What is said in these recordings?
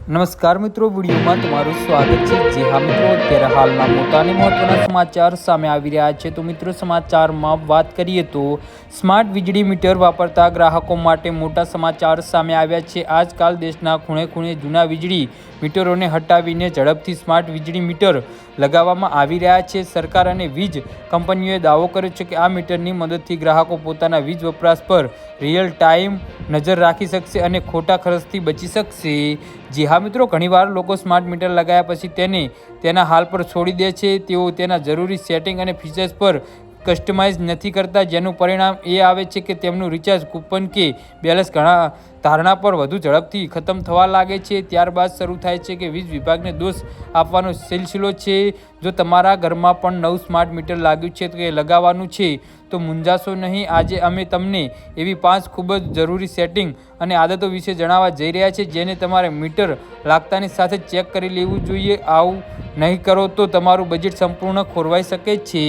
નમસ્કાર મિત્રો, વિડીયોમાં તમારું સ્વાગત છે। જે હા મિત્રો, અત્યારે હાલના મોટા અને મહત્વના સમાચાર સામે આવી રહ્યા છે। તો મિત્રો, સમાચારમાં વાત કરીએ તો સ્માર્ટ વીજળી મીટર વાપરતા ગ્રાહકો માટે મોટા સમાચાર સામે આવ્યા છે। આજકાલ દેશના ખૂણે ખૂણે જૂના વીજળી મીટરોને હટાવીને ઝડપથી સ્માર્ટ વીજળી મીટર લગાવવામાં આવી રહ્યા છે। સરકાર અને વીજ કંપનીઓએ દાવો કર્યો છે કે આ મીટરની મદદથી ગ્રાહકો પોતાના વીજ વપરાશ પર રિયલ ટાઈમ નજર રાખી શકશે અને ખોટા ખર્ચથી બચી શકશે। જી હા મિત્રો, ઘણીવાર લોકો સ્માર્ટ મીટર લગાવ્યા પછી તેને તેના હાલ પર છોડી દે છે। તેઓ તેના જરૂરી સેટિંગ અને ફીચર્સ પર કસ્ટમાઇઝ નથી કરતા, જેનું પરિણામ એ આવે છે કે તેમનું રિચાર્જ કૂપન કે બેલેન્સ ઘણા ધારણા પર વધુ ઝડપથી ખતમ થવા લાગે છે। ત્યારબાદ શરૂ થાય છે કે વીજ વિભાગને દોષ આપવાનો સિલસિલો છે। જો તમારા ઘરમાં પણ નવું સ્માર્ટ મીટર લાગ્યું છે કે લગાવવાનું છે તો મૂંઝાશો નહીં। આજે અમે તમને એવી 5 ખૂબ જ જરૂરી સેટિંગ અને આદતો વિશે જણાવવા જઈ રહ્યા છીએ જેને તમારે મીટર લાગતાની સાથે ચેક કરી લેવું જોઈએ। આવું નહીં કરો તો તમારું બજેટ સંપૂર્ણ ખોરવાઈ શકે છે।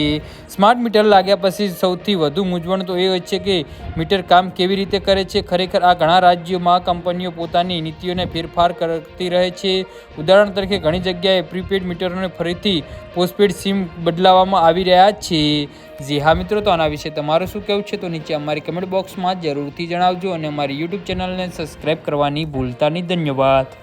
સ્માર્ટ મીટર લાગ્યા પછી સૌથી વધુ મૂંઝવણ તો એ હોય છે કે મીટર કામ કેવી રીતે કરે છે। ખરેખર આ ઘણા રાજ્યોમાં કંપનીઓ પોતાની નીતિઓને ફેરફાર કરતી રહે છે। ઉદાહરણ તરીકે, ઘણી જગ્યાએ પ્રીપેડ મીટરોને ફરીથી પોસ્ટપેડ સિમ બદલાવવામાં આવી રહ્યા છે। જી હા મિત્રો, તો આના વિશે તમારું શું કહેવું છે તો નીચે અમારી કમેન્ટ બોક્સમાં જરૂરથી જણાવજો અને અમારી યુટ્યુબ ચેનલને સબસ્ક્રાઈબ કરવાની ભૂલતા નહીં। ધન્યવાદ।